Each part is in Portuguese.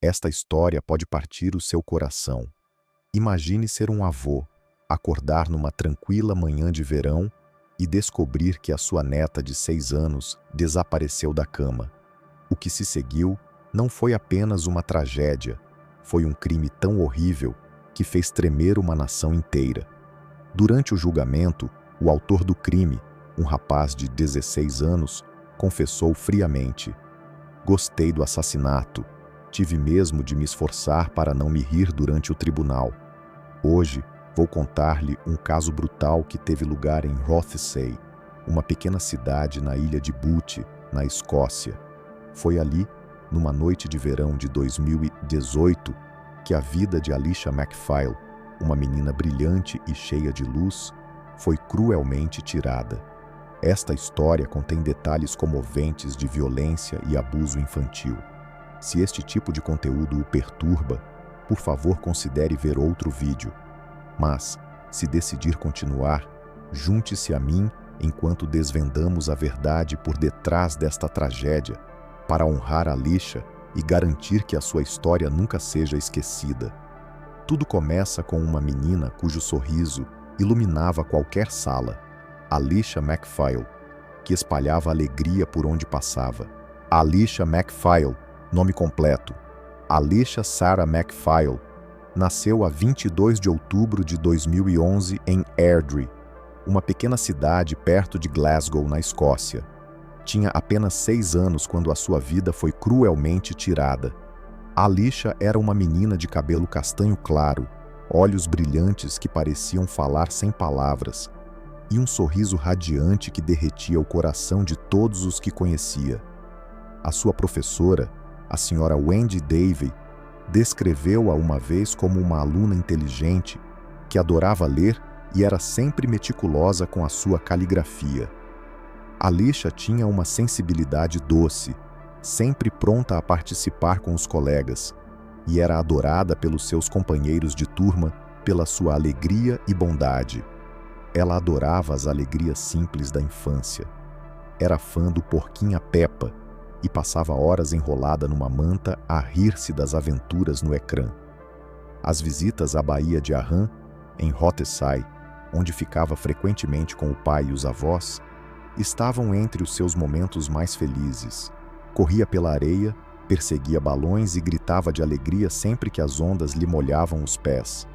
Esta história pode partir o seu coração. Imagine ser um avô, acordar numa tranquila manhã de verão e descobrir que a sua neta de 6 anos desapareceu da cama. O que se seguiu não foi apenas uma tragédia, foi um crime tão horrível que fez tremer uma nação inteira. Durante o julgamento, o autor do crime, um rapaz de 16 anos, confessou friamente: "Gostei do assassinato. Tive mesmo de me esforçar para não me rir durante o tribunal. Hoje, vou contar-lhe um caso brutal que teve lugar em Rothesay, uma pequena cidade na ilha de Bute, na Escócia. Foi ali, numa noite de verão de 2018, que a vida de Alicia MacPhail, uma menina brilhante e cheia de luz, foi cruelmente tirada. Esta história contém detalhes comoventes de violência e abuso infantil. Se este tipo de conteúdo o perturba, por favor considere ver outro vídeo. Mas, se decidir continuar, junte-se a mim enquanto desvendamos a verdade por detrás desta tragédia, para honrar Alicia e garantir que a sua história nunca seja esquecida. Tudo começa com uma menina cujo sorriso iluminava qualquer sala, Alicia MacPhail, que espalhava alegria por onde passava. Alicia MacPhail, nome completo: Alicia Sarah MacPhail, nasceu a 22 de outubro de 2011 em Airdrie, uma pequena cidade perto de Glasgow, na Escócia. Tinha apenas 6 anos quando a sua vida foi cruelmente tirada. Alicia era uma menina de cabelo castanho claro, olhos brilhantes que pareciam falar sem palavras, e um sorriso radiante que derretia o coração de todos os que conhecia. A sua professora, a senhora Wendy Davey, descreveu-a uma vez como uma aluna inteligente, que adorava ler e era sempre meticulosa com a sua caligrafia. Alicia tinha uma sensibilidade doce, sempre pronta a participar com os colegas, e era adorada pelos seus companheiros de turma pela sua alegria e bondade. Ela adorava as alegrias simples da infância. Era fã do Porquinha Peppa e passava horas enrolada numa manta a rir-se das aventuras no ecrã. As visitas à Baía de Arran, em Rothesay, onde ficava frequentemente com o pai e os avós, estavam entre os seus momentos mais felizes. Corria pela areia, perseguia balões e gritava de alegria sempre que as ondas lhe molhavam os pés.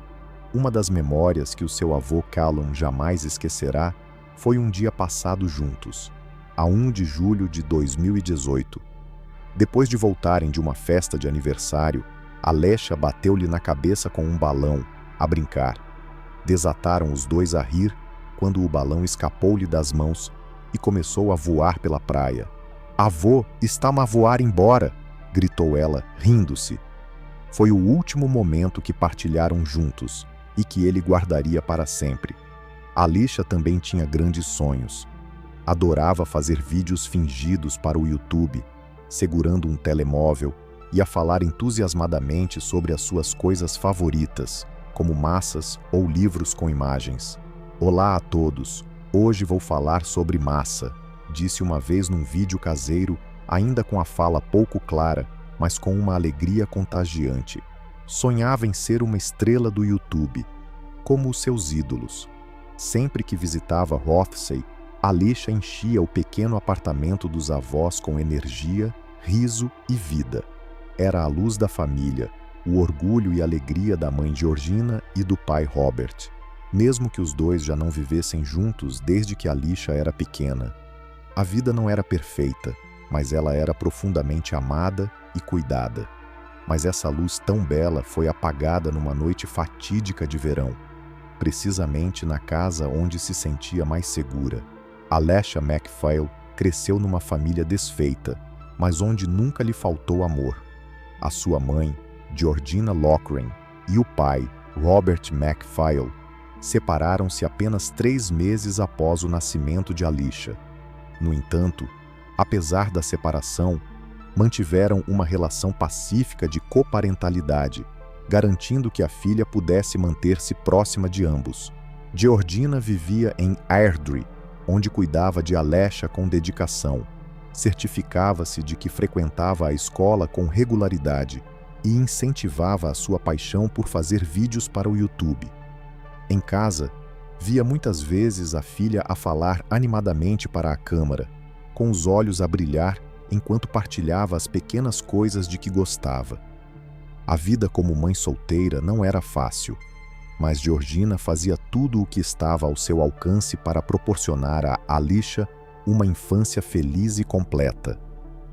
Uma das memórias que o seu avô Callum jamais esquecerá foi um dia passado juntos, a 1 de julho de 2018. Depois de voltarem de uma festa de aniversário, Alicia bateu-lhe na cabeça com um balão, a brincar. Desataram os dois a rir quando o balão escapou-lhe das mãos e começou a voar pela praia. "Avô, está-me a voar embora!" gritou ela, rindo-se. Foi o último momento que partilharam juntos e que ele guardaria para sempre. Alicia também tinha grandes sonhos. Adorava fazer vídeos fingidos para o YouTube, segurando um telemóvel e a falar entusiasmadamente sobre as suas coisas favoritas, como massas ou livros com imagens. "Olá a todos, hoje vou falar sobre massa", disse uma vez num vídeo caseiro, ainda com a fala pouco clara, mas com uma alegria contagiante. Sonhava em ser uma estrela do YouTube, como os seus ídolos. Sempre que visitava Rothesay, Alicia enchia o pequeno apartamento dos avós com energia, riso e vida. Era a luz da família, o orgulho e alegria da mãe Georgina e do pai Robert, mesmo que os dois já não vivessem juntos desde que Alicia era pequena. A vida não era perfeita, mas ela era profundamente amada e cuidada. Mas essa luz tão bela foi apagada numa noite fatídica de verão, precisamente na casa onde se sentia mais segura. Alicia MacPhail cresceu numa família desfeita, mas onde nunca lhe faltou amor. A sua mãe, Georgina Lochran, e o pai, Robert MacPhail, separaram-se apenas 3 meses após o nascimento de Alicia. No entanto, apesar da separação, mantiveram uma relação pacífica de coparentalidade, garantindo que a filha pudesse manter-se próxima de ambos. Georgina vivia em Airdrie, onde cuidava de Alicia com dedicação. Certificava-se de que frequentava a escola com regularidade e incentivava a sua paixão por fazer vídeos para o YouTube. Em casa, via muitas vezes a filha a falar animadamente para a câmera, com os olhos a brilhar enquanto partilhava as pequenas coisas de que gostava. A vida como mãe solteira não era fácil, mas Georgina fazia tudo o que estava ao seu alcance para proporcionar a Alicia uma infância feliz e completa.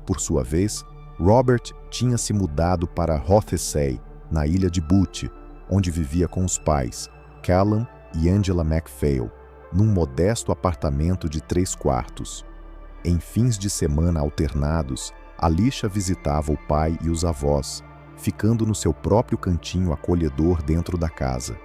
Por sua vez, Robert tinha se mudado para Rothesay, na ilha de Bute, onde vivia com os pais, Callum e Angela MacPhail, num modesto apartamento de 3 quartos. Em fins de semana alternados, Alicia visitava o pai e os avós, ficando no seu próprio cantinho acolhedor dentro da casa.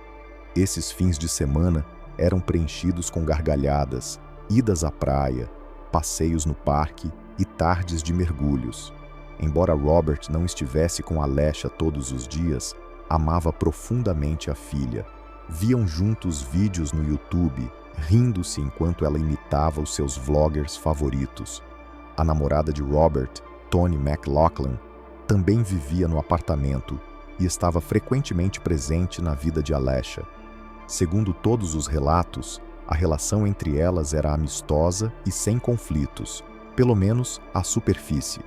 Esses fins de semana eram preenchidos com gargalhadas, idas à praia, passeios no parque e tardes de mergulhos. Embora Robert não estivesse com Alicia todos os dias, amava profundamente a filha. Viam juntos vídeos no YouTube, rindo-se enquanto ela imitava os seus vloggers favoritos. A namorada de Robert, Toni McLaughlin, também vivia no apartamento e estava frequentemente presente na vida de Alicia. Segundo todos os relatos, a relação entre elas era amistosa e sem conflitos, pelo menos à superfície.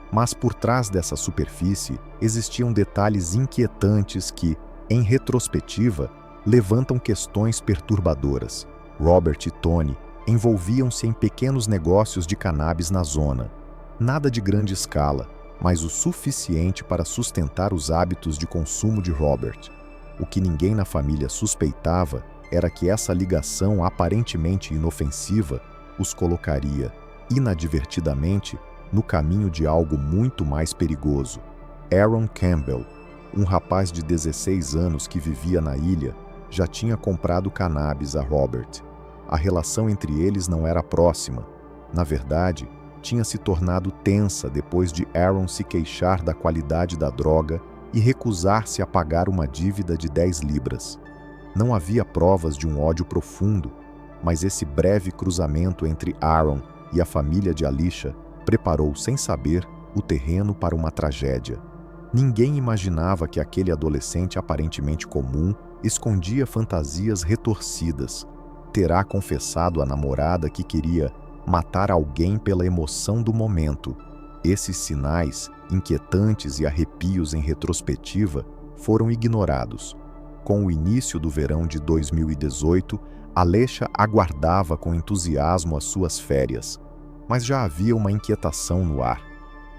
Mas por trás dessa superfície existiam detalhes inquietantes que, em retrospectiva, levantam questões perturbadoras. Robert e Toni envolviam-se em pequenos negócios de cannabis na zona. Nada de grande escala, mas o suficiente para sustentar os hábitos de consumo de Robert. O que ninguém na família suspeitava era que essa ligação aparentemente inofensiva os colocaria, inadvertidamente, no caminho de algo muito mais perigoso. Aaron Campbell, um rapaz de 16 anos que vivia na ilha, já tinha comprado cannabis a Robert. A relação entre eles não era próxima. Na verdade, tinha se tornado tensa depois de Aaron se queixar da qualidade da droga e recusar-se a pagar uma dívida de 10 libras. Não havia provas de um ódio profundo, mas esse breve cruzamento entre Aaron e a família de Alicia preparou, sem saber, o terreno para uma tragédia. Ninguém imaginava que aquele adolescente aparentemente comum escondia fantasias retorcidas. Terá confessado à namorada que queria matar alguém pela emoção do momento. Esses sinais, inquietantes e arrepios em retrospectiva, foram ignorados. Com o início do verão de 2018, Alicia aguardava com entusiasmo as suas férias. Mas já havia uma inquietação no ar.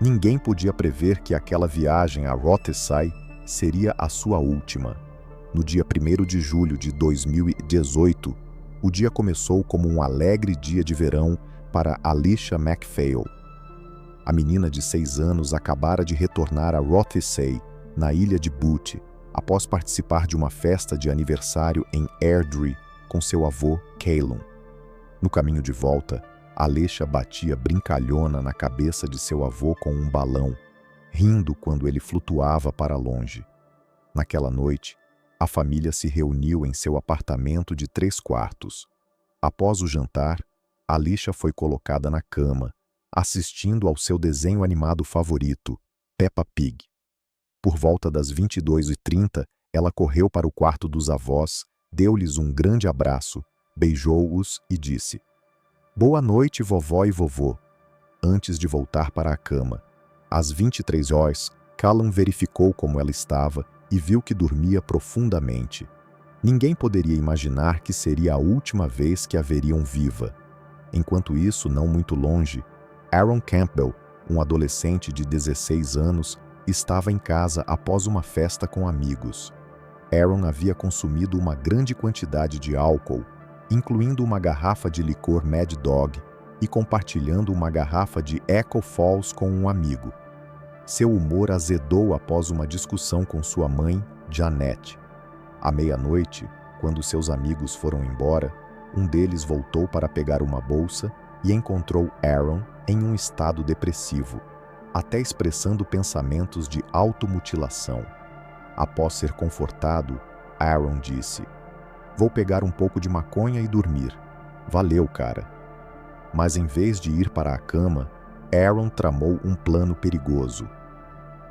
Ninguém podia prever que aquela viagem a Rothesay seria a sua última. No dia 1º de julho de 2018, o dia começou como um alegre dia de verão para Alicia MacPhail. A menina de 6 anos acabara de retornar a Rothesay, na ilha de Bute, após participar de uma festa de aniversário em Airdrie com seu avô, Callum. No caminho de volta, Alicia batia brincalhona na cabeça de seu avô com um balão, rindo quando ele flutuava para longe. Naquela noite, a família se reuniu em seu apartamento de 3 quartos. Após o jantar, Alicia foi colocada na cama, assistindo ao seu desenho animado favorito, Peppa Pig. Por volta das 22h30, ela correu para o quarto dos avós, deu-lhes um grande abraço, beijou-os e disse: "Boa noite, vovó e vovô." Antes de voltar para a cama, às 23h, Callum verificou como ela estava e viu que dormia profundamente. Ninguém poderia imaginar que seria a última vez que a veriam viva. Enquanto isso, não muito longe, Aaron Campbell, um adolescente de 16 anos, estava em casa após uma festa com amigos. Aaron havia consumido uma grande quantidade de álcool, incluindo uma garrafa de licor Mad Dog e compartilhando uma garrafa de Echo Falls com um amigo. Seu humor azedou após uma discussão com sua mãe, Janet. À meia-noite, quando seus amigos foram embora, um deles voltou para pegar uma bolsa e encontrou Aaron em um estado depressivo, até expressando pensamentos de automutilação. Após ser confortado, Aaron disse: "Vou pegar um pouco de maconha e dormir. Valeu, cara." Mas em vez de ir para a cama, Aaron tramou um plano perigoso.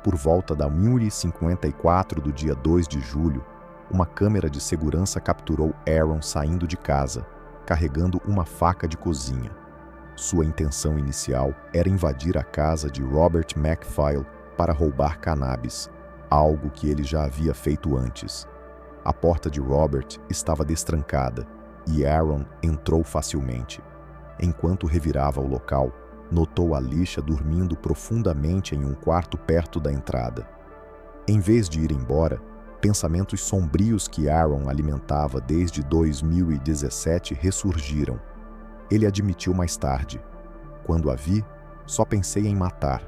Por volta da 1h54 do dia 2 de julho, uma câmera de segurança capturou Aaron saindo de casa, carregando uma faca de cozinha. Sua intenção inicial era invadir a casa de Robert MacPhail para roubar cannabis, algo que ele já havia feito antes. A porta de Robert estava destrancada e Aaron entrou facilmente. Enquanto revirava o local, notou Alicia dormindo profundamente em um quarto perto da entrada. Em vez de ir embora, pensamentos sombrios que Aaron alimentava desde 2017 ressurgiram. Ele admitiu mais tarde: "Quando a vi, só pensei em matar."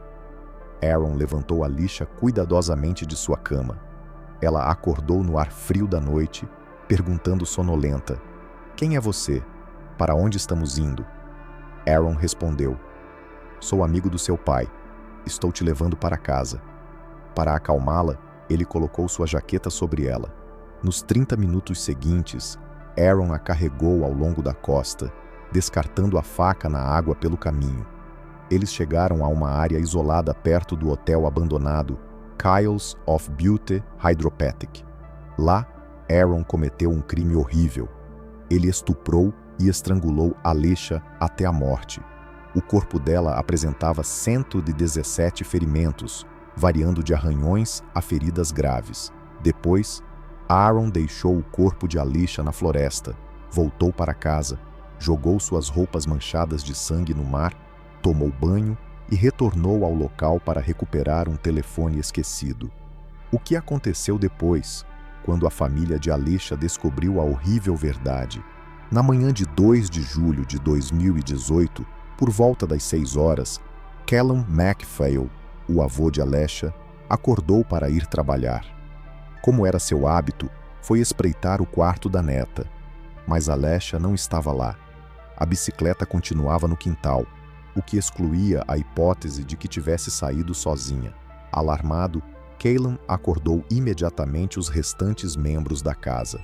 Aaron levantou Alicia cuidadosamente de sua cama. Ela acordou no ar frio da noite, perguntando sonolenta: "Quem é você? Para onde estamos indo?" Aaron respondeu: "Sou amigo do seu pai. Estou te levando para casa." Para acalmá-la, ele colocou sua jaqueta sobre ela. Nos 30 minutos seguintes, Aaron a carregou ao longo da costa, descartando a faca na água pelo caminho. Eles chegaram a uma área isolada perto do hotel abandonado Kyles of Butte Hydropathic. Lá, Aaron cometeu um crime horrível. Ele estuprou e estrangulou Alicia até a morte. O corpo dela apresentava 117 ferimentos, variando de arranhões a feridas graves. Depois, Aaron deixou o corpo de Alicia na floresta, voltou para casa, jogou suas roupas manchadas de sangue no mar, tomou banho e retornou ao local para recuperar um telefone esquecido. O que aconteceu depois, quando a família de Alicia descobriu a horrível verdade? Na manhã de 2 de julho de 2018, por volta das 6 horas, Callum MacPhail, o avô de Alicia, acordou para ir trabalhar. Como era seu hábito, foi espreitar o quarto da neta, mas Alicia não estava lá. A bicicleta continuava no quintal, o que excluía a hipótese de que tivesse saído sozinha. Alarmado, Callum acordou imediatamente os restantes membros da casa: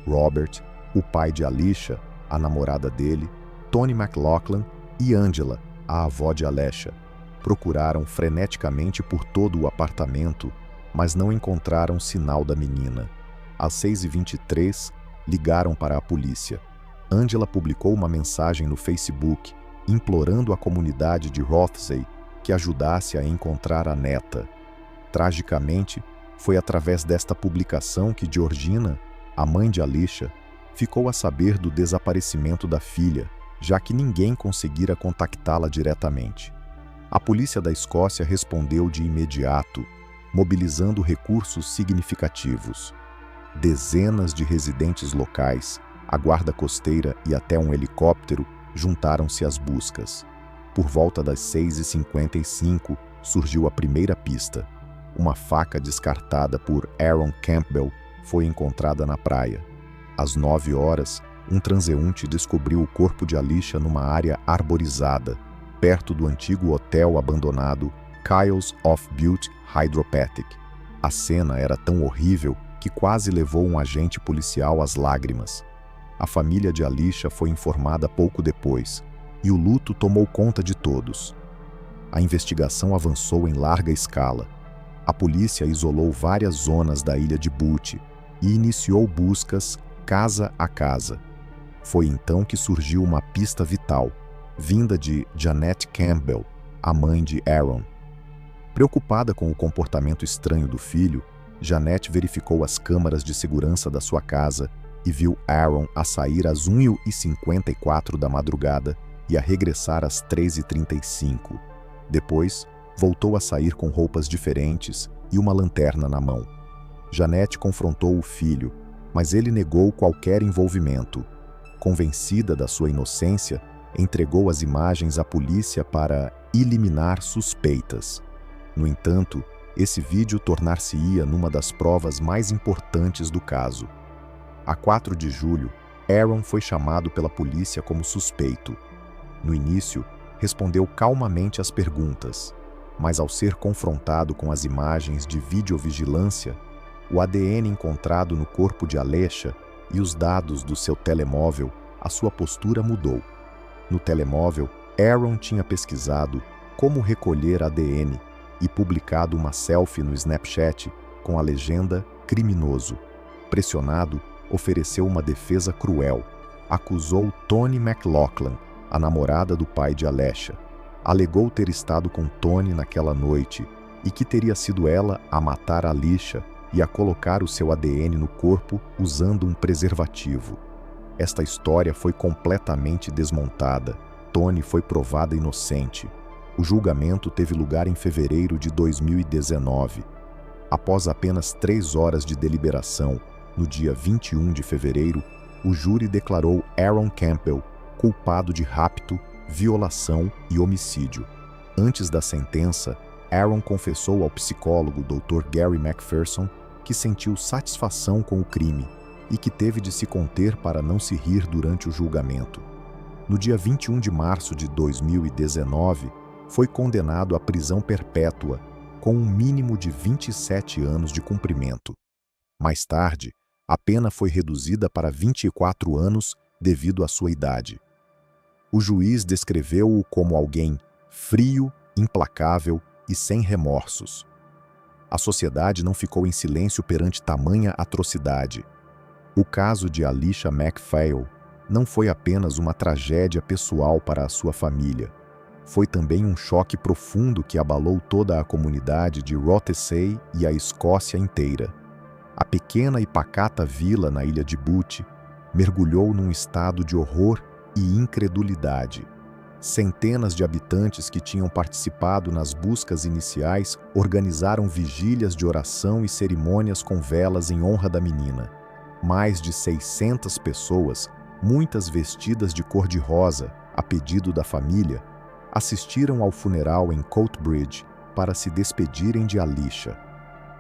Robert, o pai de Alicia, a namorada dele, Tony McLaughlin e Angela, a avó de Alicia. Procuraram freneticamente por todo o apartamento, mas não encontraram sinal da menina. Às 6h23, ligaram para a polícia. Angela publicou uma mensagem no Facebook, implorando a comunidade de Rothsay que ajudasse a encontrar a neta. Tragicamente, foi através desta publicação que Georgina, a mãe de Alicia, ficou a saber do desaparecimento da filha, já que ninguém conseguira contactá-la diretamente. A polícia da Escócia respondeu de imediato, mobilizando recursos significativos. Dezenas de residentes locais, a guarda costeira e até um helicóptero juntaram-se às buscas. Por volta das 6h55, surgiu a primeira pista. Uma faca descartada por Aaron Campbell foi encontrada na praia. Às 9 horas, um transeunte descobriu o corpo de Alicia numa área arborizada, perto do antigo hotel abandonado Kyles of Butte Hydropathic. A cena era tão horrível que quase levou um agente policial às lágrimas. A família de Alicia foi informada pouco depois, e o luto tomou conta de todos. A investigação avançou em larga escala. A polícia isolou várias zonas da ilha de Butte e iniciou buscas casa a casa. Foi então que surgiu uma pista vital, vinda de Janet Campbell, a mãe de Aaron. Preocupada com o comportamento estranho do filho, Janet verificou as câmaras de segurança da sua casa e viu Aaron a sair às 1h54 da madrugada e a regressar às 3h35. Depois, voltou a sair com roupas diferentes e uma lanterna na mão. Janet confrontou o filho, mas ele negou qualquer envolvimento. Convencida da sua inocência, entregou as imagens à polícia para eliminar suspeitas. No entanto, esse vídeo tornar-se-ia numa das provas mais importantes do caso. A 4 de julho, Aaron foi chamado pela polícia como suspeito. No início, respondeu calmamente às perguntas, mas ao ser confrontado com as imagens de videovigilância, o ADN encontrado no corpo de Alicia e os dados do seu telemóvel, a sua postura mudou. No telemóvel, Aaron tinha pesquisado como recolher ADN e publicado uma selfie no Snapchat com a legenda "criminoso". Pressionado, ofereceu uma defesa cruel. Acusou Toni McLaughlin, a namorada do pai de Alesia. Alegou ter estado com Toni naquela noite e que teria sido ela a matar Alesia e a colocar o seu ADN no corpo usando um preservativo. Esta história foi completamente desmontada. Toni foi provada inocente. O julgamento teve lugar em fevereiro de 2019. Após apenas 3 horas de deliberação, no dia 21 de fevereiro, o júri declarou Aaron Campbell culpado de rapto, violação e homicídio. Antes da sentença, Aaron confessou ao psicólogo Dr. Gary McPherson que sentiu satisfação com o crime e que teve de se conter para não se rir durante o julgamento. No dia 21 de março de 2019, foi condenado à prisão perpétua, com um mínimo de 27 anos de cumprimento. Mais tarde, a pena foi reduzida para 24 anos devido à sua idade. O juiz descreveu-o como alguém frio, implacável e sem remorsos. A sociedade não ficou em silêncio perante tamanha atrocidade. O caso de Alesia MacPhail não foi apenas uma tragédia pessoal para a sua família. Foi também um choque profundo que abalou toda a comunidade de Rothesay e a Escócia inteira. A pequena e pacata vila na ilha de Bute mergulhou num estado de horror e incredulidade. Centenas de habitantes que tinham participado nas buscas iniciais organizaram vigílias de oração e cerimônias com velas em honra da menina. Mais de 600 pessoas, muitas vestidas de cor-de-rosa, a pedido da família, assistiram ao funeral em Coatbridge para se despedirem de Alesia.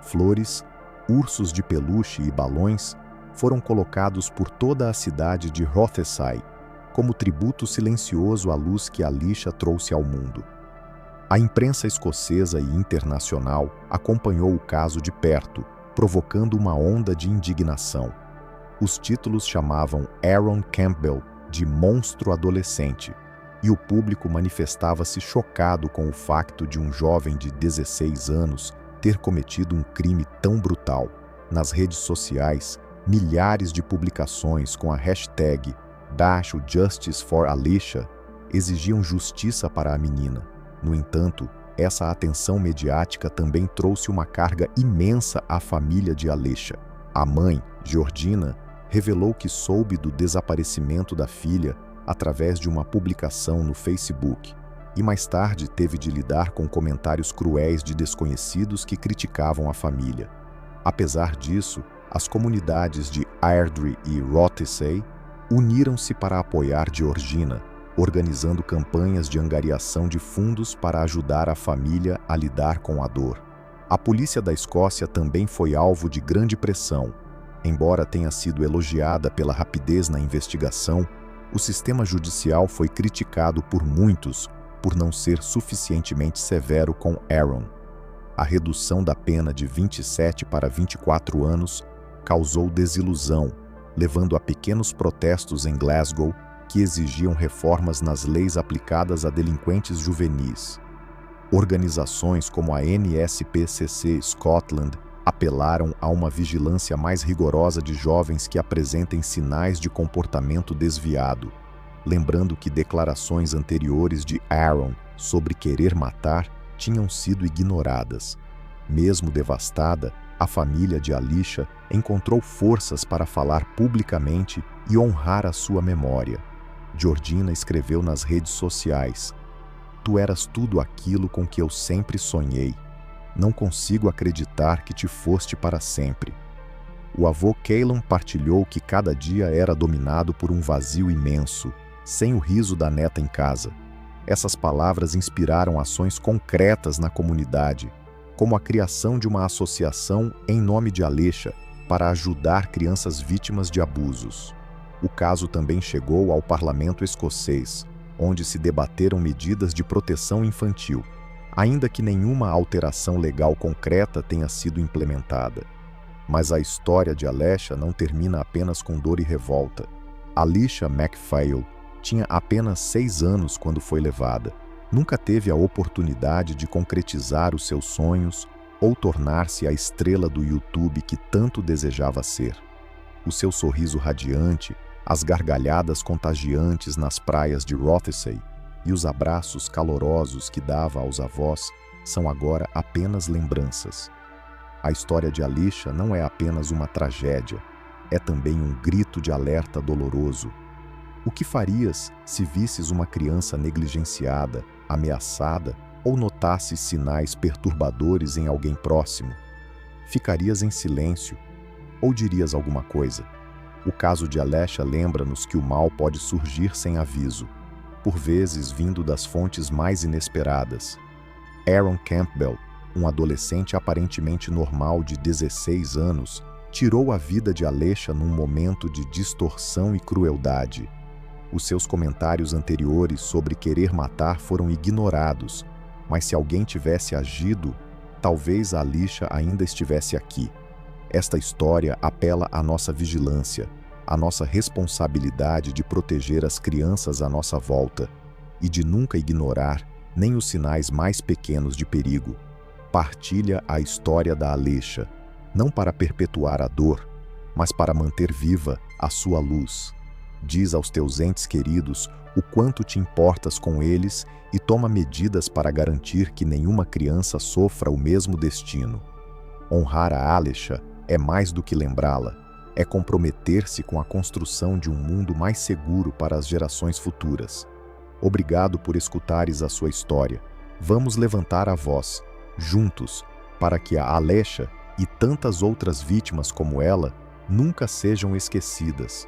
Flores, ursos de peluche e balões foram colocados por toda a cidade de Rothesay, como tributo silencioso à luz que Alesia trouxe ao mundo. A imprensa escocesa e internacional acompanhou o caso de perto, provocando uma onda de indignação. Os títulos chamavam Aaron Campbell de monstro adolescente, e o público manifestava-se chocado com o facto de um jovem de 16 anos ter cometido um crime tão brutal. Nas redes sociais, milhares de publicações com a hashtag #Justice for Alesia exigiam justiça para a menina. No entanto, essa atenção mediática também trouxe uma carga imensa à família de Alesia. A mãe, Georgina, revelou que soube do desaparecimento da filha através de uma publicação no Facebook e mais tarde teve de lidar com comentários cruéis de desconhecidos que criticavam a família. Apesar disso, as comunidades de Airdrie e Rothesay uniram-se para apoiar Georgina, organizando campanhas de angariação de fundos para ajudar a família a lidar com a dor. A polícia da Escócia também foi alvo de grande pressão. Embora tenha sido elogiada pela rapidez na investigação, o sistema judicial foi criticado por muitos por não ser suficientemente severo com Aaron. A redução da pena de 27 para 24 anos causou desilusão, levando a pequenos protestos em Glasgow que exigiam reformas nas leis aplicadas a delinquentes juvenis. Organizações como a NSPCC Scotland apelaram a uma vigilância mais rigorosa de jovens que apresentem sinais de comportamento desviado, lembrando que declarações anteriores de Aaron sobre querer matar tinham sido ignoradas. Mesmo devastada, a família de Alesia encontrou forças para falar publicamente e honrar a sua memória. Georgina escreveu nas redes sociais: "Tu eras tudo aquilo com que eu sempre sonhei. Não consigo acreditar que te foste para sempre." O avô Calum partilhou que cada dia era dominado por um vazio imenso, sem o riso da neta em casa. Essas palavras inspiraram ações concretas na comunidade, como a criação de uma associação em nome de Alesia para ajudar crianças vítimas de abusos. O caso também chegou ao parlamento escocês, onde se debateram medidas de proteção infantil, ainda que nenhuma alteração legal concreta tenha sido implementada. Mas a história de Alesia não termina apenas com dor e revolta. Alesia MacPhail tinha apenas 6 anos quando foi levada. Nunca teve a oportunidade de concretizar os seus sonhos ou tornar-se a estrela do YouTube que tanto desejava ser. O seu sorriso radiante, as gargalhadas contagiantes nas praias de Rothesay e os abraços calorosos que dava aos avós são agora apenas lembranças. A história de Alisha não é apenas uma tragédia, é também um grito de alerta doloroso. O que farias se visses uma criança negligenciada, ameaçada ou notasses sinais perturbadores em alguém próximo? Ficarias em silêncio ou dirias alguma coisa? O caso de Alisha lembra-nos que o mal pode surgir sem aviso, por vezes vindo das fontes mais inesperadas. Aaron Campbell, um adolescente aparentemente normal de 16 anos, tirou a vida de Alisha num momento de distorção e crueldade. Os seus comentários anteriores sobre querer matar foram ignorados, mas se alguém tivesse agido, talvez a Alisha ainda estivesse aqui. Esta história apela à nossa vigilância, à nossa responsabilidade de proteger as crianças à nossa volta e de nunca ignorar nem os sinais mais pequenos de perigo. Partilha a história da Alisha, não para perpetuar a dor, mas para manter viva a sua luz. Diz aos teus entes queridos o quanto te importas com eles e toma medidas para garantir que nenhuma criança sofra o mesmo destino. Honrar a Alisha é mais do que lembrá-la, é comprometer-se com a construção de um mundo mais seguro para as gerações futuras. Obrigado por escutares a sua história. Vamos levantar a voz, juntos, para que a Alisha e tantas outras vítimas como ela nunca sejam esquecidas.